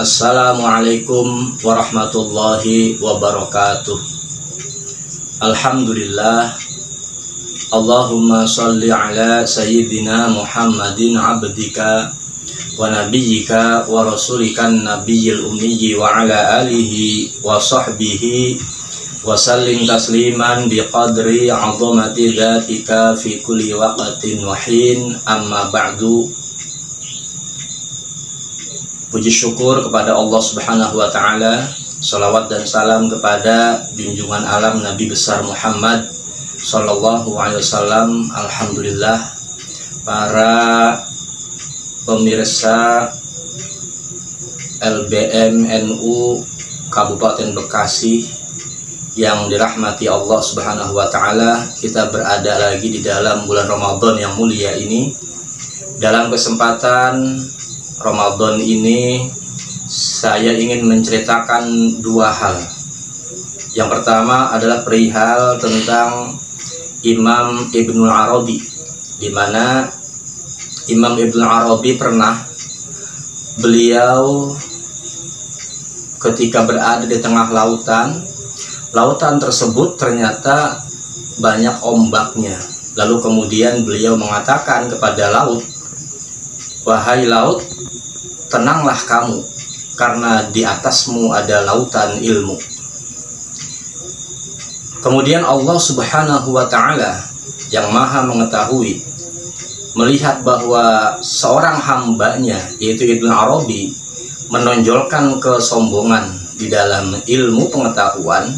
Assalamualaikum warahmatullahi wabarakatuh. Alhamdulillah. Allahumma sholli ala sayyidina Muhammadin abdika wa nabiyyika wa rasulikan nabiyyil ummiyi wa ala alihi wa sahbihi wa sallim tasliman biqadri 'azamati dzatika fi kulli waqtin wa hin, amma ba'du. Puji syukur kepada Allah Subhanahu wa ta'ala, salawat dan salam kepada junjungan alam Nabi besar Muhammad Sallallahu alaihi wasallam. Alhamdulillah, para pemirsa LBM NU Kabupaten Bekasi yang dirahmati Allah Subhanahu wa ta'ala, kita berada lagi di dalam bulan Ramadan yang mulia ini. Dalam kesempatan Ramadan ini, saya ingin menceritakan dua hal. Yang pertama adalah perihal tentang Imam Ibnul Arabi, di mana Imam Ibnul Arabi pernah, beliau ketika berada di tengah lautan tersebut ternyata banyak ombaknya. Lalu kemudian beliau mengatakan kepada laut, "Wahai laut, tenanglah kamu, karena di atasmu ada lautan ilmu." Kemudian Allah Subhanahu wa ta'ala yang maha mengetahui melihat bahwa seorang hambanya, yaitu Ibnu Arabi, menonjolkan kesombongan di dalam ilmu pengetahuan.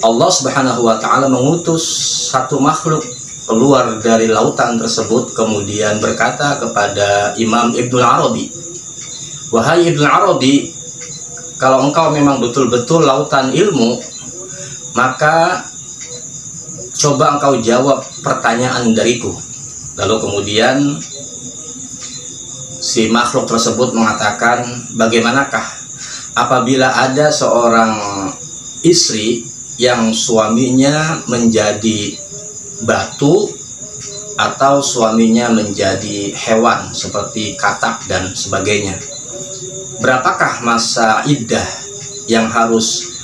Allah Subhanahu wa ta'ala mengutus satu makhluk keluar dari lautan tersebut, kemudian berkata kepada Imam Ibnu Arabi, "Wahai Ibnu Arabi, kalau engkau memang betul-betul lautan ilmu, maka coba engkau jawab pertanyaan dariku." Lalu kemudian si makhluk tersebut mengatakan, "Bagaimanakah apabila ada seorang istri yang suaminya menjadi batu atau suaminya menjadi hewan seperti katak dan sebagainya? Berapakah masa iddah yang harus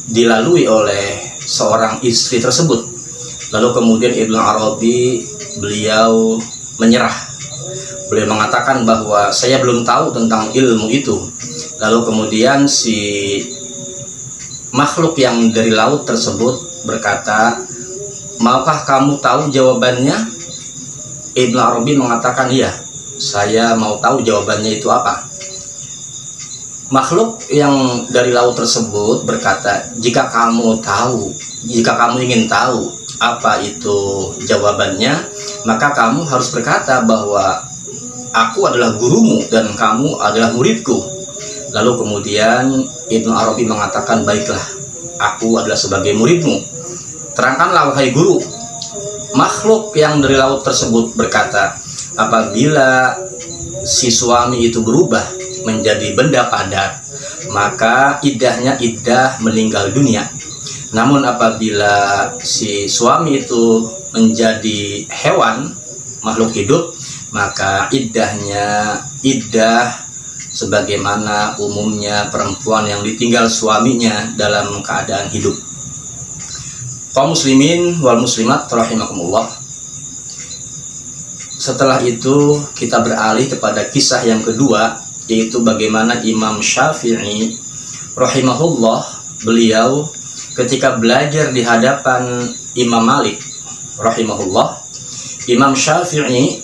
dilalui oleh seorang istri tersebut?" Lalu kemudian Ibnu Arabi beliau menyerah. Beliau mengatakan bahwa saya belum tahu tentang ilmu itu. Lalu kemudian si makhluk yang dari laut tersebut berkata, "Maukah kamu tahu jawabannya?" Ibnu Arabi mengatakan, "Iya, saya mau tahu jawabannya itu apa." Makhluk yang dari laut tersebut berkata, jika kamu ingin tahu apa itu jawabannya, maka kamu harus berkata bahwa aku adalah gurumu dan kamu adalah muridku." Lalu kemudian Ibnu Arabi mengatakan, "Baiklah, aku adalah sebagai muridmu. Terangkanlah wahai guru." Makhluk yang dari laut tersebut berkata, apabila si suami itu berubah menjadi benda padat, maka iddahnya iddah meninggal dunia. Namun apabila si suami itu menjadi hewan, makhluk hidup, maka iddahnya iddah sebagaimana umumnya perempuan yang ditinggal suaminya dalam keadaan hidup. Kaum muslimin wal muslimat rahimakumullah. Setelah itu kita beralih kepada kisah yang kedua, yaitu bagaimana Imam Syafi'i rahimahullah, beliau ketika belajar di hadapan Imam Malik rahimahullah. Imam Syafi'i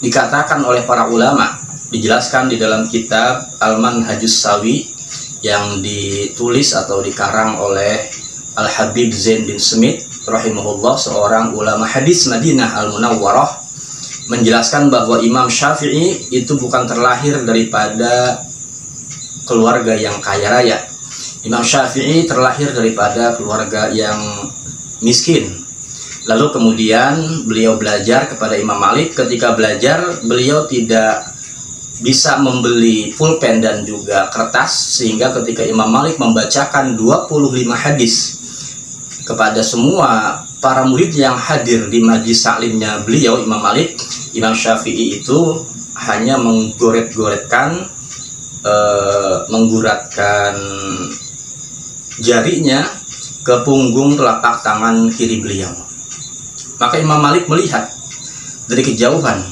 dikatakan oleh para ulama, dijelaskan di dalam kitab Al-Manhajus Sawi yang ditulis atau dikarang oleh Al-Habib Zain bin Smith rahimahullah, seorang ulama hadis Madinah Al-Munawwarah, menjelaskan bahwa Imam Syafi'i itu bukan terlahir daripada keluarga yang kaya raya. Imam Syafi'i terlahir daripada keluarga yang miskin. Lalu kemudian beliau belajar kepada Imam Malik. Ketika belajar, beliau tidak bisa membeli pulpen dan juga kertas, sehingga ketika Imam Malik membacakan 25 hadis kepada semua para murid yang hadir di majlis taklimnya beliau, Imam Malik, Imam Syafi'i itu hanya menggoret-goretkan mengguratkan jarinya ke punggung telapak tangan kiri beliau. Maka Imam Malik melihat dari kejauhan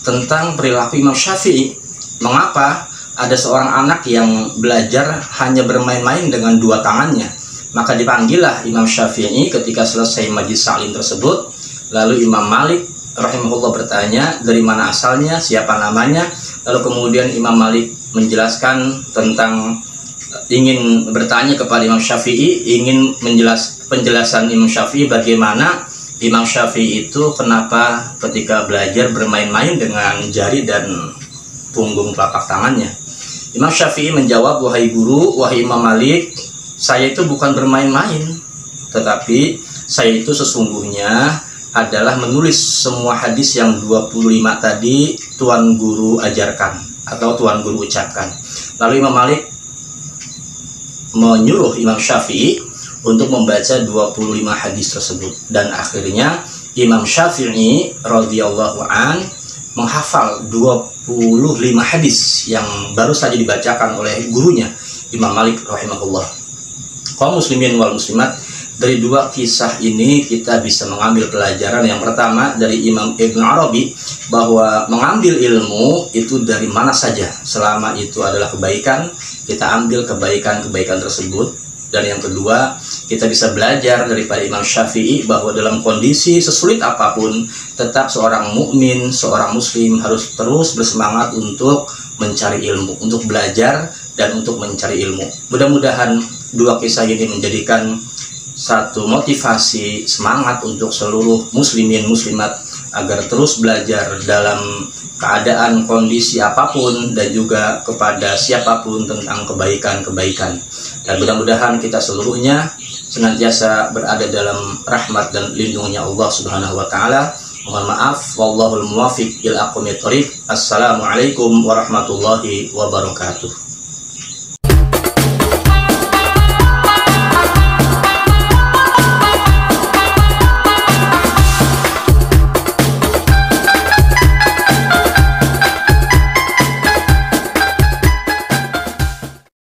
tentang perilaku Imam Syafi'i. Mengapa ada seorang anak yang belajar hanya bermain-main dengan dua tangannya? Maka dipanggillah Imam Syafi'i ketika selesai majlis salim tersebut. Lalu Imam Malik rahimahullah bertanya, dari mana asalnya, siapa namanya. Lalu kemudian Imam Malik menjelaskan tentang ingin bertanya kepada Imam Syafi'i, ingin penjelasan Imam Syafi'i bagaimana Imam Syafi'i itu kenapa ketika belajar bermain-main dengan jari dan punggung telapak tangannya. Imam Syafi'i menjawab, wahai guru, wahai Imam Malik, saya itu bukan bermain-main, tetapi saya itu sesungguhnya adalah menulis semua hadis yang 25 tadi Tuan Guru ajarkan atau Tuan Guru ucapkan. Lalu Imam Malik menyuruh Imam Syafi'i untuk membaca 25 hadis tersebut, dan akhirnya Imam Syafi'i radhiyallahu an menghafal 25 hadis yang baru saja dibacakan oleh gurunya Imam Malik rahimahullah. Kaum muslimin wal muslimat, dari dua kisah ini kita bisa mengambil pelajaran. Yang pertama dari Imam Ibn Arabi, bahwa mengambil ilmu itu dari mana saja selama itu adalah kebaikan, kita ambil kebaikan-kebaikan tersebut. Dan yang kedua, kita bisa belajar daripada Imam Syafi'i bahwa dalam kondisi sesulit apapun, tetap seorang mukmin, seorang muslim harus terus bersemangat untuk mencari ilmu, untuk belajar dan untuk mencari ilmu. Mudah-mudahan dua kisah ini menjadikan satu motivasi semangat untuk seluruh muslimin muslimat agar terus belajar dalam keadaan kondisi apapun dan juga kepada siapapun tentang kebaikan-kebaikan. Dan mudah-mudahan kita seluruhnya senantiasa berada dalam rahmat dan lindungnya Allah Subhanahu wa taala. Mohon maaf, wallahul muwaffiq ila aqwamit thoriq. Assalamualaikum warahmatullahi wabarakatuh.